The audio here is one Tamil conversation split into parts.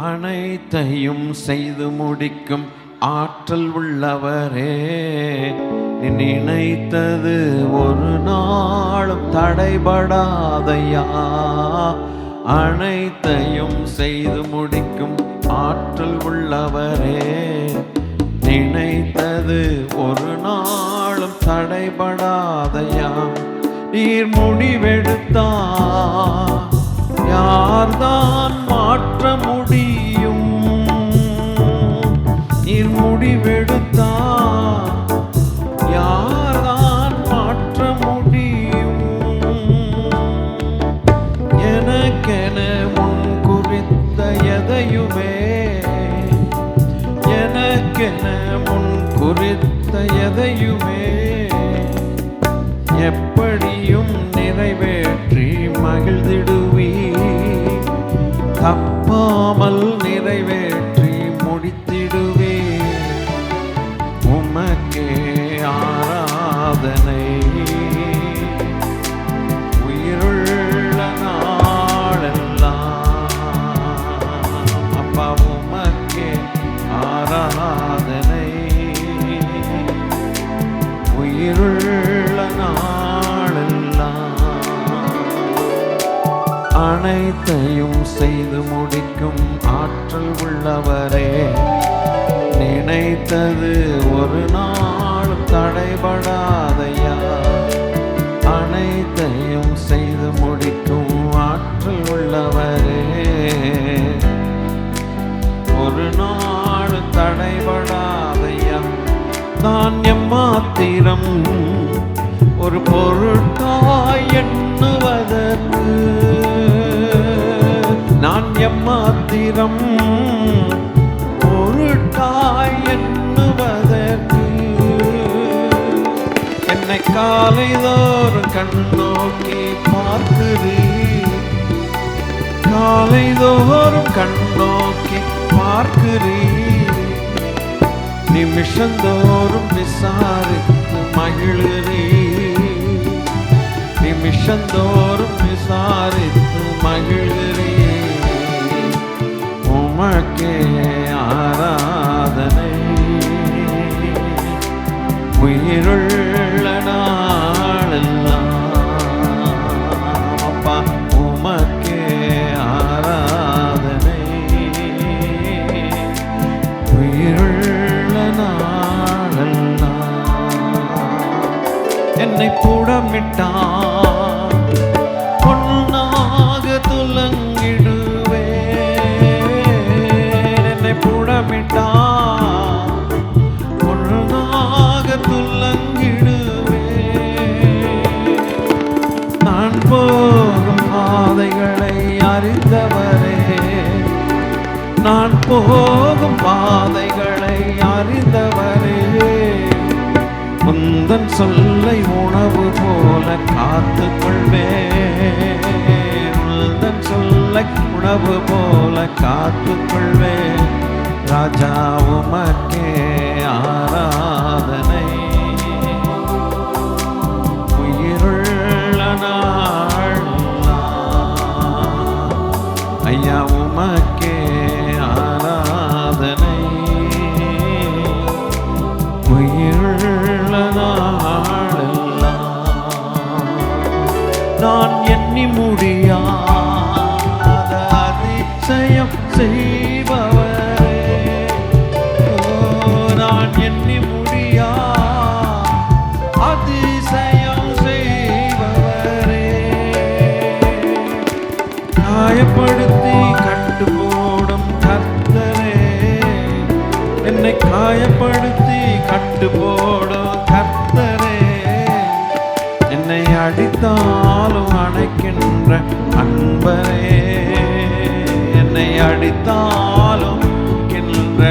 அனைத்தையும் செய்து முடிக்கும் ஆற்றல் உள்ளவரே, நினைத்தது ஒரு நாளும் தடைபடாதையா. அனைத்தையும் செய்து முடிக்கும் ஆற்றல் உள்ளவரே, நினைத்தது ஒரு நாளும் தடைபடாதையா. நீர் முடிவெடுத்தா யார்தான் மாற்ற முடியும்? நீர் முடிவெடுத்தா யார்தான் மாற்ற முடியும்? எனக்கென முன் குறித்த எதையுமே, எனக்கென முன் குறித்த எதையுமே எப்படியும் நிறைவேற்றி மகிழ்ந்திடுவி. தப்பாமல் நிறைவேற்றி முடித்திடுவே. உமக்கே ஆராதனை உயிருள்ள நாளெல்லாம். அப்பா உமக்கே ஆராதனை உயிருள்ள நாளெல்லாம். அனைத்தையும் செய்து முடிக்கும் ஆற்றல் உள்ளவரே, நினைத்தது ஒரு நாளும் தடைபடாதையா. அனைத்தையும் செய்து முடிக்கும் ஆற்றல் உள்ளவரே, ஒரு நாளும் தடைபடாதையா. நான் எம்மாத்திரம் ஒரு பொருட்டாய் எண்ணுவதற்கு, நான் எம்மாத்திரம் பொருட்டாய் எண்ணுவதற்கு. என்னை காலைதோறும் கண்ணோக்கி பார்க்கிறீர், காலைதோறும் கண்ணோக்கி பார்க்கிறீர். நிமிஷந்தோறும் விசாரித்து மகிழ்கிறீர், நிமிஷந்தோறும் விசாரித்து மகிழ்கிறீர். உமக்கே ஆராதனை உயிருள்ள நாளெல்லாம். அப்பா உமக்கே ஆராதனை உயிருள்ள நாளெல்லாம். என்னை புடமிட்டா பொன்னாக துலங்கிடுவே. என்னை புடமிட்டா பொன்னாக துலங்கிடுவே. நான் போகும் பாதைகளை அறிந்தவரே, நான் போகும் பாதைகளை அறிந்தவரே. உந்தன் சொல்லை உணவு போல காத்துக்கொள்வேன், உந்தன் சொல்லை உணவு போல காத்துக்கொள்வேன். ராஜா உமக்கே ஆராதனை உயிருள்ள நாளெல்லாம். ஐயா உமக்கே ஆராதனை உயிருள்ள நாளெல்லாம். நான் எண்ணி முடியாத அதிசயம் செய்பவரே, நான் எண்ணி முடியா அதிசயம் செய்பவரே. காயப்படுத்தி கட்டு போடும் கர்த்தரே, என்னை காயப்படுத்தி கட்டு போடும் கர்த்தரே. என்னை அடித்தாலும் அணைக்கின்ற அன்பரே, என்னை அடித்தாலும் கின்ற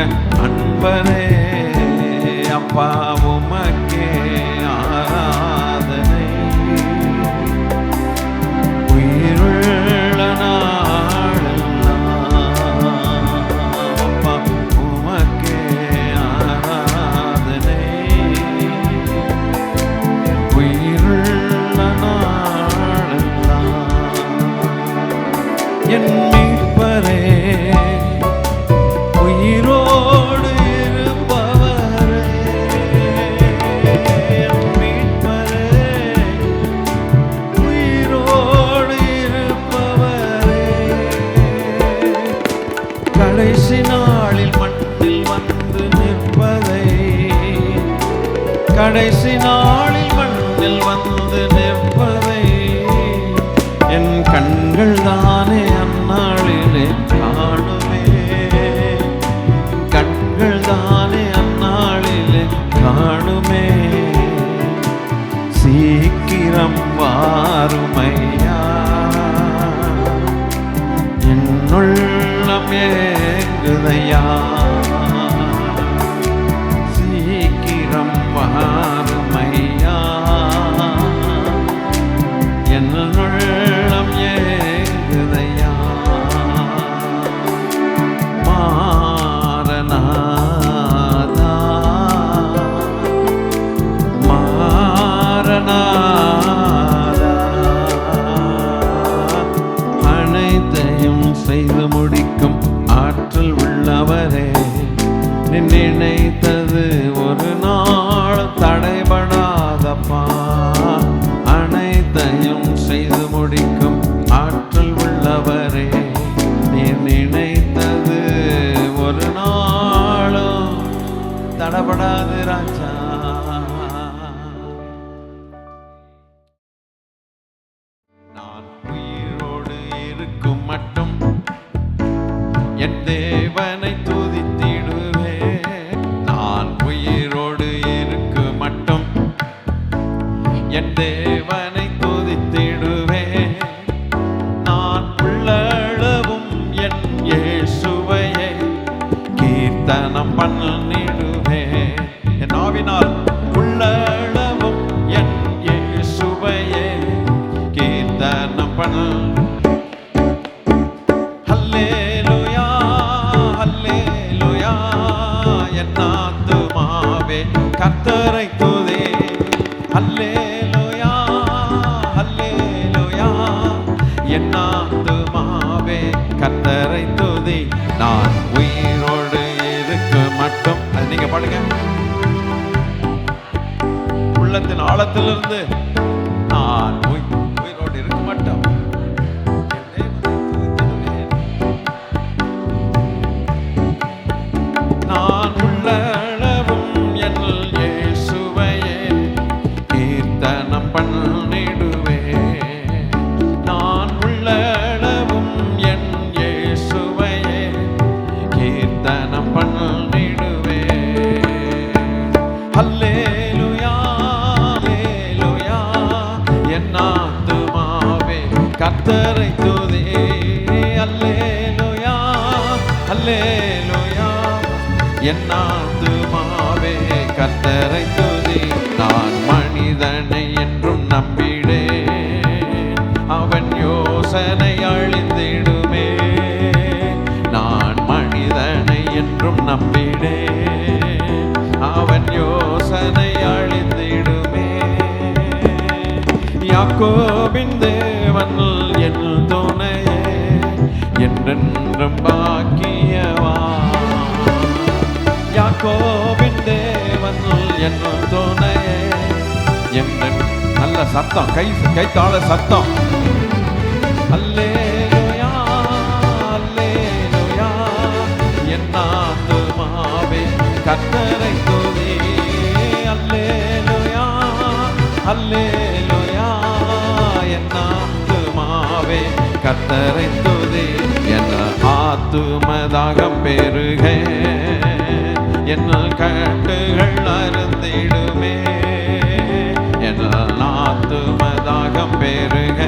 அன்பரே. அப்பா உமக்கே ஆராதனை உயிருள்ள நாளெல்லாம். அப்பா உமக்கே ஆராதனை உயிருள்ள நாளெல்லாம். என் மீட்பரே கடைசி நாளில் மண்ணில் வந்து நிற்பதை, கடைசி நாளில் மண்ணில் வந்து நிற்பதை என் கண்கள் தானே அந்நாளிலே காணுமே, கண்கள் தானே அந்நாளிலே காணுமே. சீக்கிரம் வாருமையா, என்னுள்ளம் ஏங்குதையா, சீக்கிரம் வாருமையா, என்னுள்ளம் ஏங்குதையா. மாரநாதா மாரநாதா, அனைத்தையும் செய்து முடிக்கும் ஆற்றல் உள்ளவரே, நினைத்தது ஒரு நாள் தடைபடாதப்பா. அனைத்தையும் செய்து முடிக்கும் ஆற்றல் உள்ளவரே, நீ நினைத்தது ஒரு நாளும் தடைபடாது ராஜா. நான் உயிரோடு இருக்கும் மட்டும் என் தேவனை துதித்திடுவேன். நான் உயிரோடு இருக்கும் மட்டும் என் தேவனை துதித்திடுவேன். நான் உள்ளளவும் என் இயேசுவையே கீர்த்தனம் பண்ணிடுவேன். என் ஆவினால் உள்ளளவும் என் இயேசுவையே கீர்த்தனம் பண்ண. ஹல்லேலூயா ஹல்லேலூயா, என் ஆத்துமாவே கர்த்தரை துதி. ஹல்லேலூயா ஹல்லேலூயா, என் ஆத்துமாவே கர்த்தரை துதி. நான் உயிரோடு இருக்க மட்டும், அது நீங்க பாடுங்க உள்ளத்தின் ஆழத்திலிருந்து. நான் உயிரோடு இருக்க மட்டும் நான் உள்ளளவும் என் இயேசுவையே கீர்த்தனம் பண்ணிடுவேன். நான் உள்ளளவும் என் இயேசுவையே கீர்த்தனம் பண்ணிடுவேன். ஹல்லேலூயா ஹல்லேலூயா, என் ஆத்துமாவே கர்த்தரை துதி. ஹல்லேலூயா ஹல்லேலூயா, என் ஆத்துமாவே கர்த்தரை துதி. நான் மனிதனை என்றும் நம்பிடேன், அவன் யோசனை அழிந்திடுமே. நான் மனிதனை என்றும் நம்பிடேன், அவன் யோசனை அழிந்திடுமே. யாக்கோபின் தேவன் என் துணையே, என்றென்றும் பாக்கியவா. யாக்கோபின் தேவன் என் துணையே, என்றும். நல்ல சத்தம், கைத்தாள சத்தம். அல்லேலூயா அல்லேலூயா, என் ஆத்துமாவே கர்த்தரை துதி. அல்லேலூயா அல்லேலூயா, என் ஆத்துமாவே கர்த்தரை துதி. என் ஆத்துமதாகம் பெருக, என் கட்டுகள் அருந்திடுமே. என் ஆத்துமதாகம் பெருக,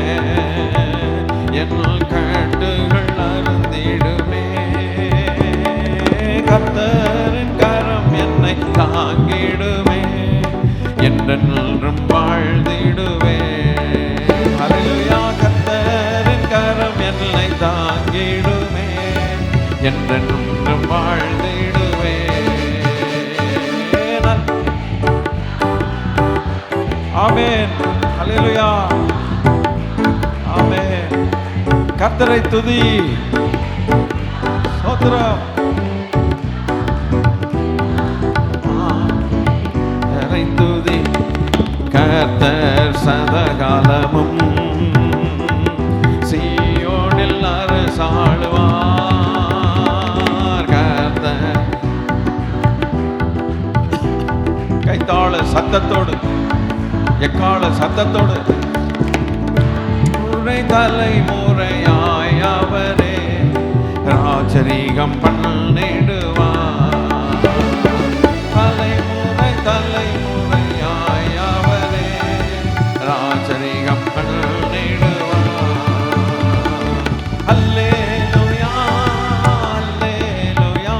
என் கட்டுகள் அருந்திடுமே. கர்த்தரின் கரம் என்னை தாங்கிடுமே, என்றென்றும் வாழ்ந்திடுவே. ஹல்லேலூயா, கர்த்தரின் கரம் என்னை தாங்கிடுமே, என்றென்றும் வாழ்ந்திடுவே. ஆமென். ஹல்லேலூயா ஆமென். கர்த்தரை துதி. ஸ்தோத்திரம். கர்த்தரை துதி. கர்த்தர் சதகாலமும் சீயோனில் அரசாளுவார். எக்கால சத்தத்தோடு முறை தலைமுறையாய் அவரே ராஜரீகம் பண்ணிடுவார். தலைமுறை தலைமுறையாய் அவரே ராஜரீகம் பண்ணிடுவார். அல்லேலூயா அல்லேலூயா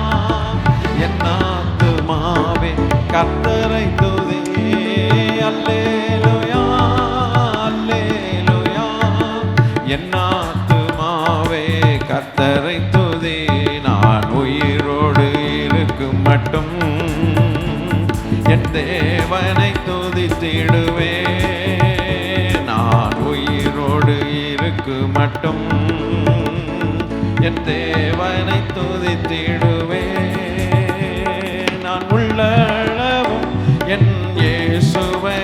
என் ஆத்துமாவே கர்த்தரை துதி. அல்லேலூயா அல்லேலூயா என் ஆத்துமாவே கர்த்தரை துதி. நான் உயிரோடு இருக்கும் மட்டும் என் தேவனை துதித்திடுவே. நான் உயிரோடு இருக்கும் மட்டும் என் தேவனை துதித்திடுவே. நான் உள்ளளவும் என் இயேசுவை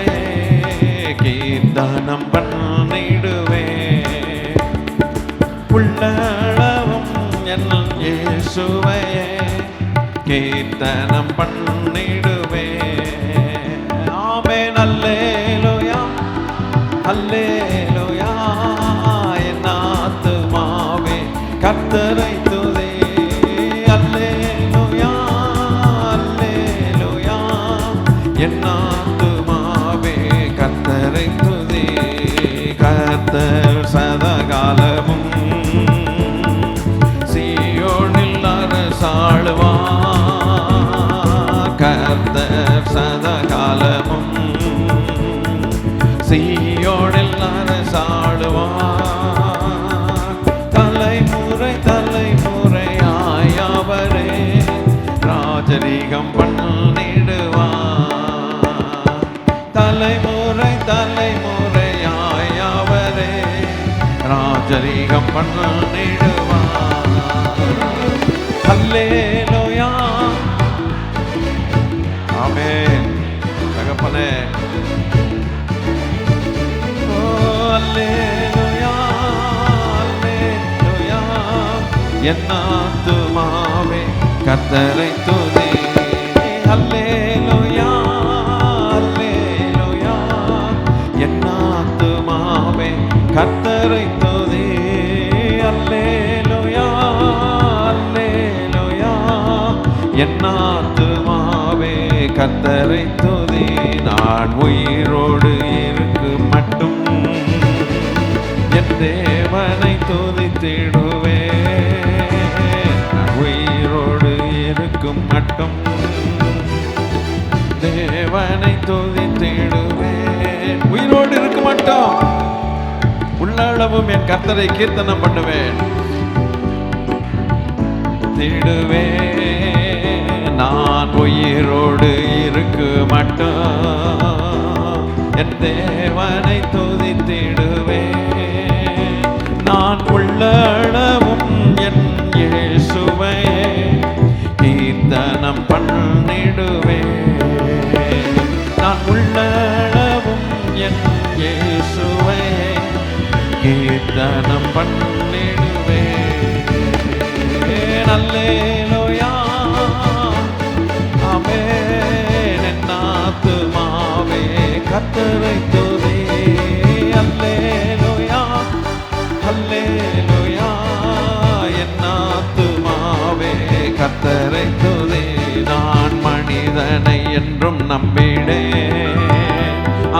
கீர்த்தனம் பண்ணிடுவே. உள்ளளவும் என் இயேசுவை கீர்த்தனம் பண்ணிடுவே. ஆமென் அல்லேலூயா அல்லேலூயா என் ஆத்துமாவே கர்த்தரை துதி. அல்லேலூயா அல்லேலூயா என் ஆத்துமாவே கர்த்தரை துதி. கர்த்தர் சதாகாலமும் சீயோனில் அரசாளுவார். கர்த்தர் சதாகாலமும் சீயோனில் அரசாளுவார். தலைமுறை தலைமுறையாய் அவரே ராஜரீகம் பண்ணிடுவார். தலைமுறை தலைமுறையாய் அவரே ராஜரீகம் பண்ணிடுவார். அல்லேலூயா ஆமென் தகப்பனே. ஓ அல்லேலூயா அல்லேலூயா என் ஆத்துமாவே கர்த்தரை துதி. அல்லேலூயா அல்லேலூயா என் ஆத்துமாவே கர்த்தரை துதி. அல்லேலூயா அல்லேலூயா என் ஆத்துமாவே கர்த்தரை துதி. நான் உயிரோடு இருக்கும் மட்டும் என் தேவனை துதித்திடுவே. நான் உயிரோடு இருக்கும் மட்டும் தேவனை துதித்திடுவேன். உயிரோடு இருக்க மாட்டோம், உள்ளளவும் என் கர்த்தரை கீர்த்தனம் பண்ணுவேன். திடுவேன் நான் உயிரோடு இருக்க மாட்டோம் என் தேவனை துதித்திடுவேன். நான் உள்ளளவும் என் இயேசுவை கீர்த்தனம் பண்ணிடுவேன். நான் உள்ளளவும் என் இயேசுவை கீர்த்தனம் பண்ணிடுவேன். அல்லேலூயா ஆமென் என் ஆத்துமாவே கர்த்தரை துதி. அல்லேலூயா அல்லேலூயா என் ஆத்துமாவே கர்த்தரை துதி. நான் மனிதனை என்றும் நம்பினேன்,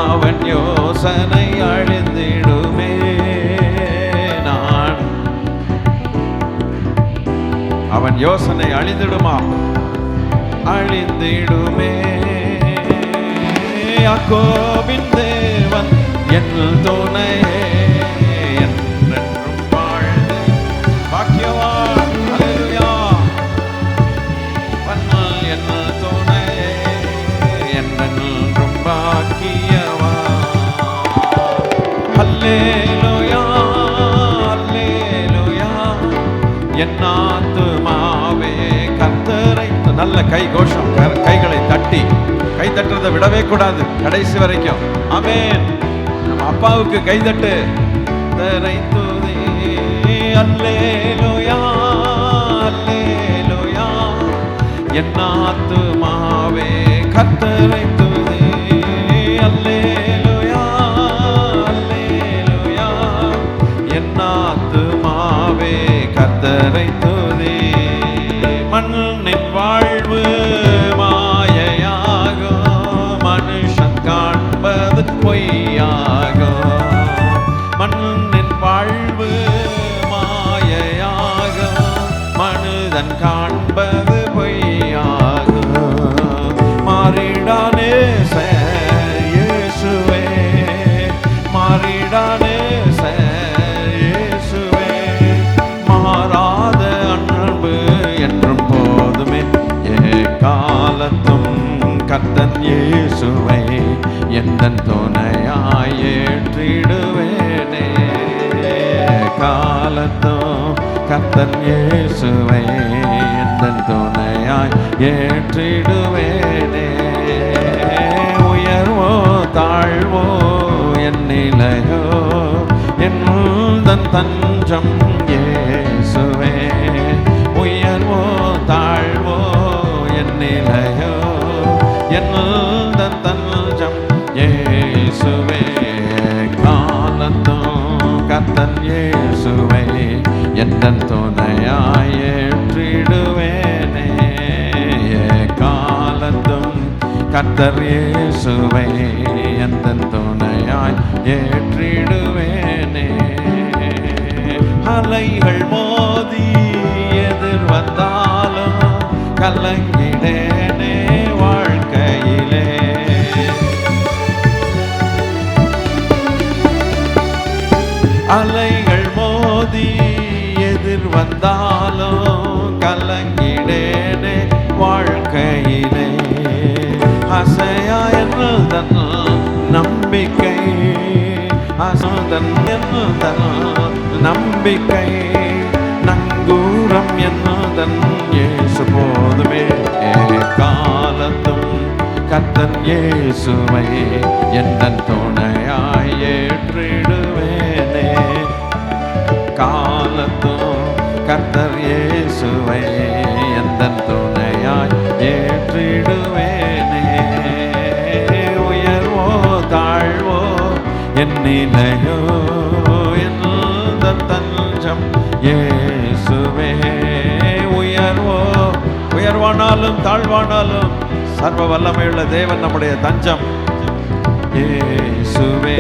அவன் யோசனை அழிந்திடுமே. அவன் யோசனை அழிந்திடுமா? அழிந்திடுமே. யாக்கோபின் தேவன் என் துணையே என்றென்றும் வாழ்ந்து பாக்கியவான். அல்லேலூயா வண்ணல் என் துணையே என்றென்றும் பாக்கியவான். அல்லேலூயா அல்லேலூயா என் ஆத்துமாவே கர்த்தரை. நல்ல கை கோஷம், கைகளை தட்டி, கை தட்டுறதை விடவே கூடாது கடைசி வரைக்கும். ஆமென். நம்ம அப்பாவுக்கு கை தட்டு. கர்த்தரை துதி. அல்லேலூயா அல்லேலூயா என் ஆத்துமாவே கர்த்தரை துதி. அல்லேலூயா மனிதன் காண்பது பொய்யாகும். மாறிடானே இயேசுவே, மாறிடானே இயேசுவே, மாறாத அன்பு என்றும் போதுமே. காலத்தும் கர்த்தன் இயேசுவை எந்தன் துணையாய் ஏற்றிடுவேனே. காலத்தும் கர்த்தன் இயேசுவை எந்தன் துணையாய் ஏற்றிடுவேனே. உயர்வோ தாழ்வோ என் நிலையோ எந்தன் தஞ்சம் இயேசுவே. உயர்வோ தாழ்வோ என் நிலையோ எந்தன் தஞ்சம் இயேசுவே. காலத்தும் கர்த்தன் இயேசுவை எந்தன் துணையாய் ஏற்றிடுவேனே. காலத்தும் கர்த்தர் இயேசுவை எந்தன் துணையாய் ஏற்றிடுவேனே. அலைகள் மோதி எதிர் வந்தாலும் கலங்கிடேனே வாழ்க்கையிலே. அலைகள் மோதி எதிர் வந்தாலும் கலங்கிடேனே வாழ்க்கையிலே. அசையா என்னுதன் நம்பிக்கை, அசோதன் என்னுதன் நம்பிக்கை, நங்கூரம் என்னுதன் இயேசு போதுமே. காலத்தும் கர்த்தன் இயேசுவை எந்தன் துணையாய் ஏற்றிடுவேனே. காலத்தும் கர்த்தர் இயேசுவை எந்தன் துணையாய் ஏற்றிடுவேனே. உயர்வோ தாழ்வோ என் நிலையோ எந்தன் தஞ்சம் இயேசுவே. உயர்வானாலும் தாழ்வானாலும் சர்வ வல்லமையுள்ள தேவன் நம்முடைய தஞ்சம் இயேசுவே.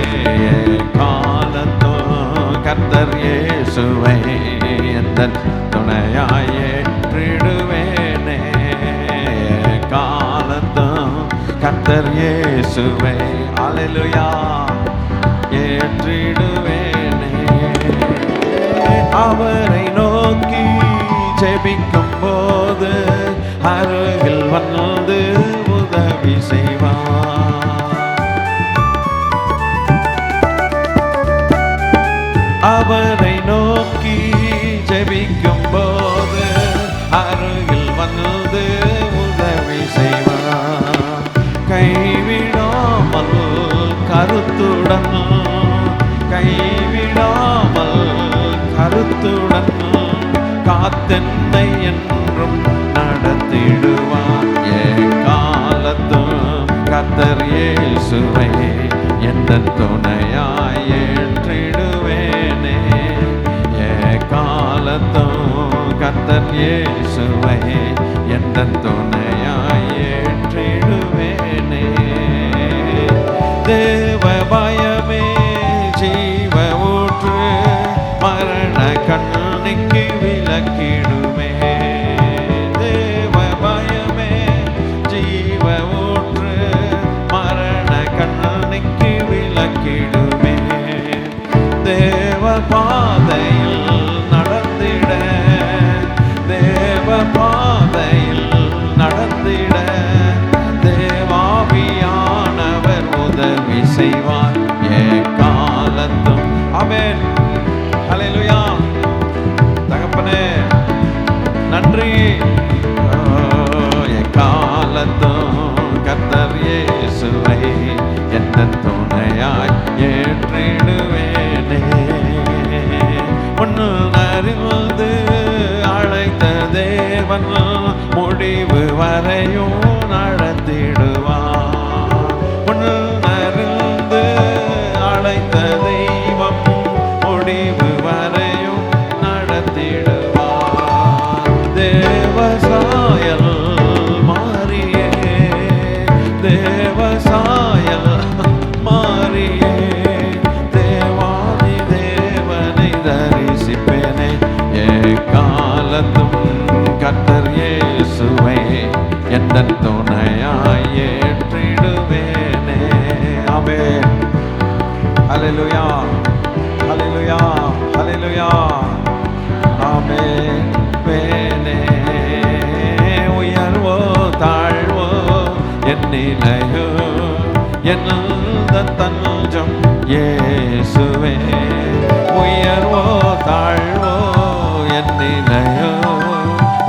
காலத்தும் கர்த்தர் இயேசுவை எந்தன் துணையாய் ஏற்றிடுவேனே. காலத்தும் கர்த்தர் இயேசுவை அல்லேலூயா ஏற்றிடுவேனே. அவரை நோக்கி ஜெபிக்கும் போது அருகில் வந்து உதவி செய்வார். அவரை நோக்கி ஜெபிக்கும் போது அருகில் வந்து உதவி செய்வார். கைவிடாமல் கருத்துடன், கைவிடாமல் கருத்துடன் காத்தென்னை என்றும் நடத்திடுவார். காலத்தும் கர்த்தர் இயேசுவை எந்தன் துணையாய் ஏற்றிடுவேனே. காலத்தும் கர்த்தர் இயேசுவை எந்தன் துணையாய் ஏற்றிடுவேனே. தேவ பயமே ஜீவ ஊற்று, மரண கண்ணிக்கு விலக்கிடுமே. தேவ பயமே ஜீவ ஊற்று, மரண கண்ணிக்கு விலக்கிடுமே. தேவ பாதையில் நடந்திட, தேவ பாதையில் நடந்திட தேவாவியானவர் உதவி செய்வார். காலத்தும் ஆமென் ஹல்லேலூயா. தகப்பனே நன்றி. காலத்தும் கர்த்தர் இயேசுவை எந்தன் துணையாய் ஏற்றிடுவேனே. முன்னறிந்து அழைத்த தேவன் முடிவு வரையும் நடத்திடுவார். முன்னறிந்து அழைத்த தெய்வம் முடிவு வரையும் நடத்திடுவார். தேவசாயல் மாறியே, தேவசாயல் மாறியே தேவாதி தேவனை தரிசிப்பேனே. காலத்தும்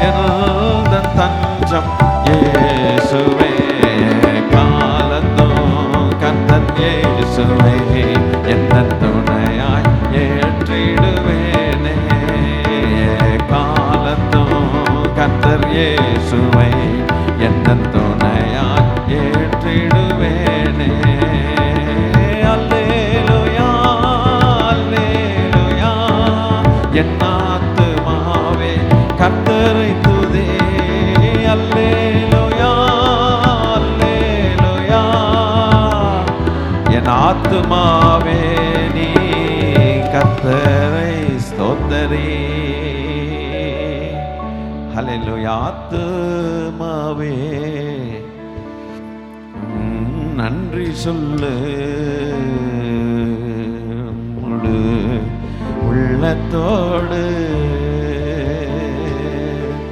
எந்தன் தஞ்சம் இயேசுவே, காலத்தும் கர்த்தர் இயேசுவே, எந்தன் துணையாய் ஏற்றிடுவேனே. காலத்தும் கர்த்தர் இயேசுவை, எந்தன் துணையாய் ஏற்றிடுவேனே. அல்லேலூயா அல்லேலூயா, என் ஆத்துமாவே கர்த்தரை துதி. அல்லேலூயா அல்லேலூயா, என் ஆத்துமாவே நீ கர்த்தரை ஸ்தோத்தரி. அல்லேலூயா. ஆத்துமாவே நன்றி சொல்லு, முழு உள்ளத்தோடு.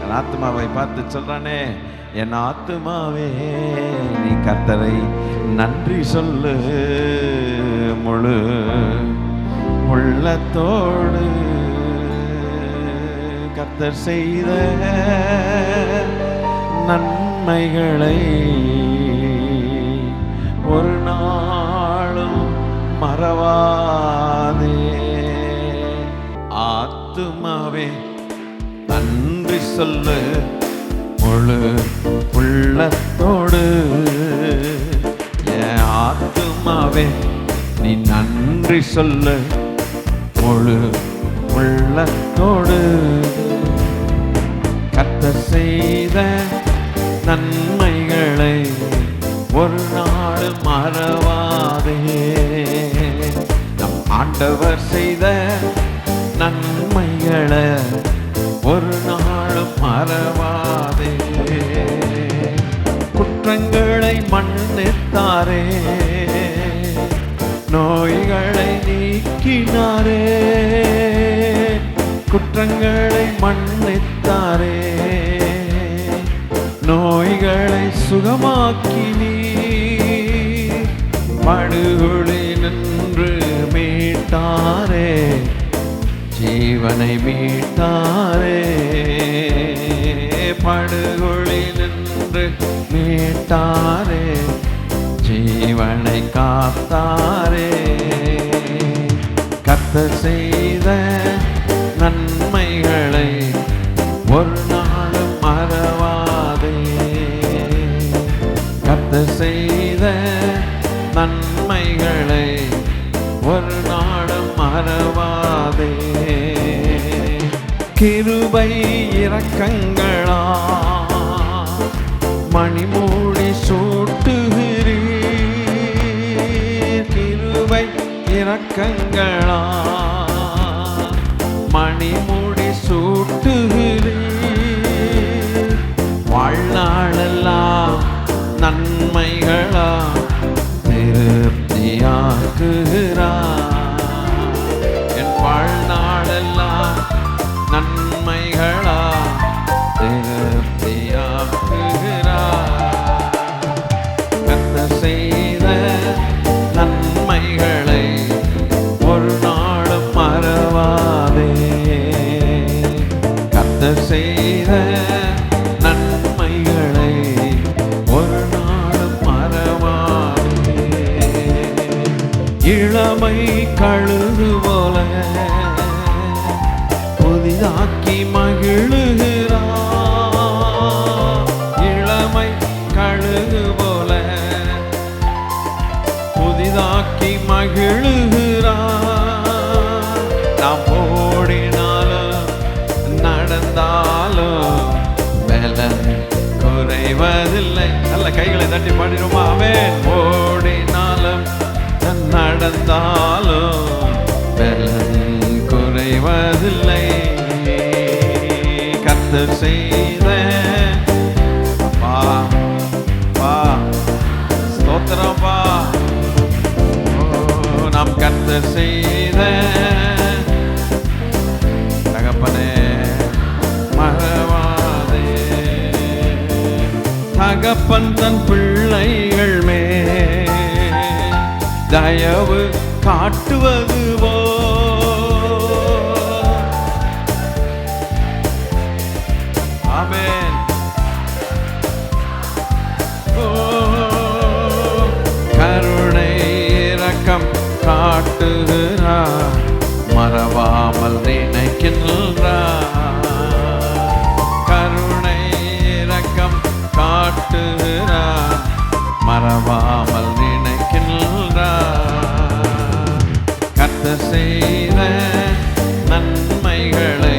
என் ஆத்துமாவை பார்த்து சொல்றானே, என் ஆத்துமாவே நீ கர்த்தரை நன்றி சொல்லு, முழு உள்ளத்தோடு. கர்த்தர் செய்த நன்மைகளை ஒரு நாளும் மறவாதே. ஆத்துமாவே நன்றி சொல்லு, முழு உள்ளத்தோடு. என் ஆத்துமாவே நீ நன்றி சொல்லு, முழு உள்ளத்தோடு. கர்த்தர் செய்த நன்மைகளை ஒரு நாள் மறவாதே. நம் ஆண்டவர் செய்த நன்மைகளை ஒரு நாள் மறவாதே. குற்றங்களை மன்னித்தாரே, நோய்களை நீக்கினாரே. குற்றங்களை மன்னித்தாரே, நோய்களை சுகமாக்கினீ. படுகொலில் நின்று மீட்டாரே, ஜீவனை மீட்டாரே. படுகொலில் நின்று மீட்டாரே, ஜீவனை காத்தாரே. கர்த்தர் செய்த நன்மைகளை ஒரு நாளும் மறவாதே. கர்த்தர் செய்த நன்மைகளை ஒரு நாளும் மறவாதே. கிருபை இரக்கங்களா மணிமூடி சூட்டுகிறீர். கிருபை இரக்கங்களா மணிமூடி சூட்டுகிறீர். வாழ்நாளெல்லாம் நன்மைகளா திருப்தியாக்குகிறார். என் வாழ்நாளெல்லாம் நன்மைகளா திருப்தியாக்குகிறார். கர்த்தர் செய்த நன்மைகளை ஒரு நாளும் மறவாதே. கர்த்தர் செய்த நன்மைகளை ஒரு நாளும் மறவாதே. இளமை கழுகு போல புதிதாக்கி மகிழுகிறார். இளமை கழுகு போல புதிதாக்கி மகிழுகிறார். நாம் ஓடினாலும் நடந்தாலும் பலன் குறைவதில்லை. நல்ல கைகளை தட்டி பாடிடுமா? ஆமென். ஓடினாலும் நடந்தாலும் பலன் குறைவதில்லை. கர்த்தர் செய்த அப்பா பா ஸ்தோத்திரப்பா. நாம் கர்த்தர் செய்த தகப்பனே மறவாதே. தகப்பன் தன் பிள்ளைகள் மேல் தயவு காட்டுவது போல் ஆமென். கருணை இரக்கம் காட்டுகிறார், மறவாமல் நினைக்கின்றார். கருணை இரக்கம் காட்டுகிறார், மறவாமல் நினைக்கின்றார். கர்த்தர் செய்த நன்மைகளை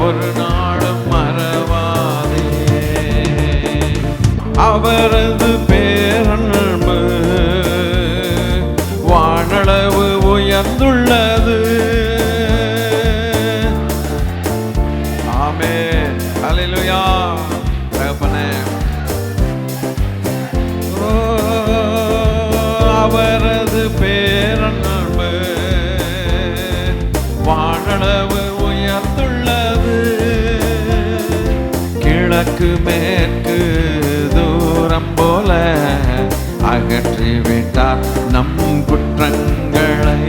ஒரு நாளும் மறவாதே. அவரது பேரன்பு வானளவு உயர்ந்துள்ளது. ஆமென். ஹல்லேலூயா. தகப்பனே, அவரது பேரன்பு வானளவு உயர்ந்துள்ளது. கிழக்கு மேற்கு தூரம் போல அகற்றிவிட்டார் நம் குற்றங்களை.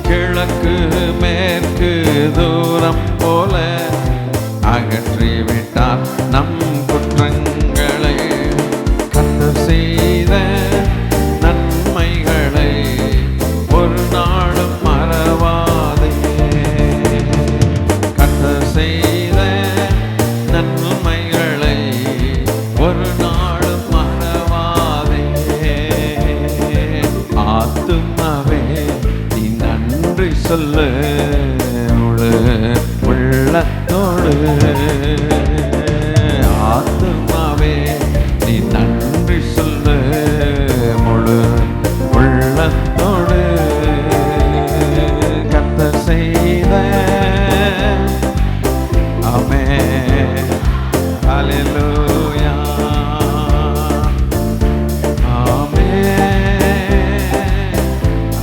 கிழக்கு மேற்கு தூரம் போல அகற்றிவிட்டார் நம் குற்றங்களை. கர்த்தர் செய்த நன்மைகளை ஒரு நாளும் மறவாதே. கர்த்தர் செய்த நன்மைகளை ஒரு நாளும் மறவாதே. ஆத்துமாவே நீ நன்றி சொல்லு முழு உள்ளத்தோடு. ஆத்துமாவே நீ நன்றி சொல்லு முழு உள்ளத்தோடு. கர்த்தர் செய்த ஆமென். ஹல்லேலூயா. ஆமென்.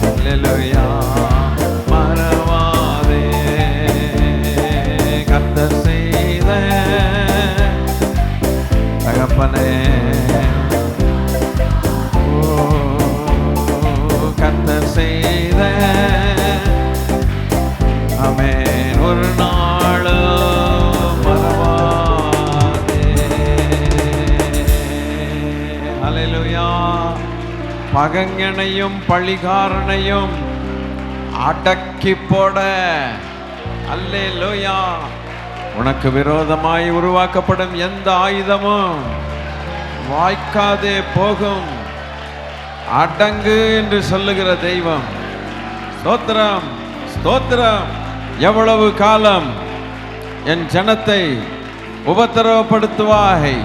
ஹல்லேலூயா. மறவாதே. கர்த்தர் செய்த தகப்பனே, கர்த்தர் செய்த ஆமென் ஒரு நாளும் மறவாதே. ஹல்லேலூயா. பகைஞனையும் பழிகாரனையும் அடக்கி போட. அல்லேலூயா. உனக்கு விரோதமாய் உருவாக்கப்படும் எந்த ஆயுதமும் வாய்க்காதே போகும். அடங்கு என்று சொல்லுகிற தெய்வம். ஸ்தோத்திரம், ஸ்தோத்திரம். எவ்வளவு காலம் என் ஜனத்தை உபத்திரவப்படுத்துவாய்?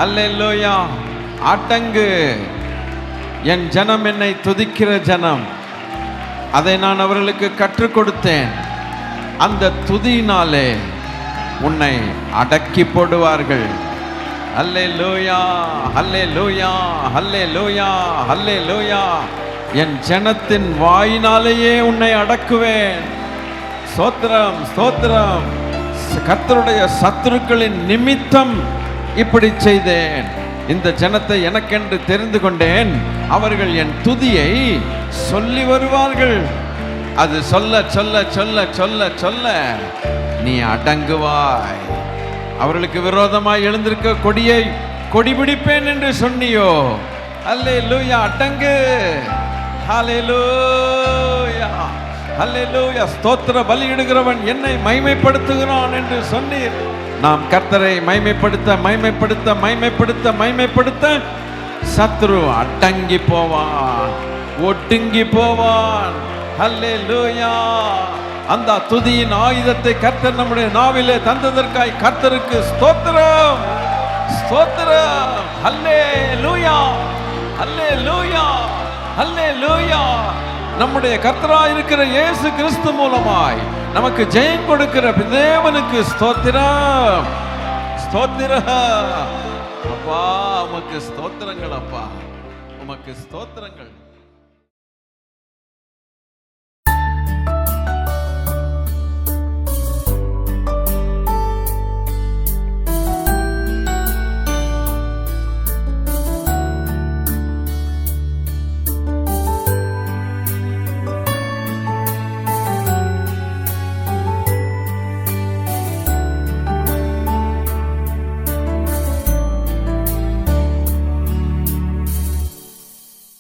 அல்லேலூயா. அடங்கு. என் ஜனம் என்னை துதிக்கிற ஜனம். அதை நான் அவர்களுக்கு கற்றுக் கொடுத்தேன். அந்த துதியினாலே உன்னை அடக்கி போடுவார்கள். அல்லேலூயா, அல்லேலூயா, அல்லேலூயா, அல்லேலூயா. என் ஜனத்தின் வாயினாலேயே உன்னை அடக்குவேன். ஸ்தோத்திரம், ஸ்தோத்திரம். கர்த்தருடைய சத்துருக்களின் நிமித்தம் இப்படி செய்தேன். இந்த ஜனத்தை எனக்கென்று தெரிந்து கொண்டேன். அவர்கள் என் துதியை சொல்லி வருவார்கள். அது சொல்ல சொல்ல சொல்ல சொல்ல சொல்ல நீ அடங்குவாய். அவர்களுக்கு விரோதமாய் எழுந்திருக்க கொடியை கொடிபிடிப்பேன் என்று சொன்னியோ. அல்லேலூயா. அடங்கு. ஹல்லேலூயா, ஹல்லேலூயா. ஸ்தோத்திர பலியிடுகிறவன் என்னை மகிமைப்படுத்துகிறான் என்று சொன்னீர். நாம் கர்த்தரை மகிமைப்படுத்த மகிமைப்படுத்த மகிமைப்படுத்த மகிமைப்படுத்த சத்ரு அடங்கி போவான், ஒடுங்கி போவான். ஹல்லேலூயா. அந்த துதியின் ஆயுதத்தை கர்த்தர் நம்முடைய நாவிலே தந்ததற்காய் கர்த்தருக்கு ஸ்தோத்திரம், ஸ்தோத்திரம். ஹல்லேலூயா, ஹல்லேலூயா, ஹல்லேலூயா. நம்முடைய கர்த்தராய் இருக்கிற இயேசு கிறிஸ்து மூலமாய் நமக்கு ஜெயம் கொடுக்கிற தேவனுக்கு ஸ்தோத்திரம், ஸ்தோத்திரம். அப்பா உமக்கு ஸ்தோத்திரங்கள், அப்பா உமக்கு ஸ்தோத்திரங்கள்.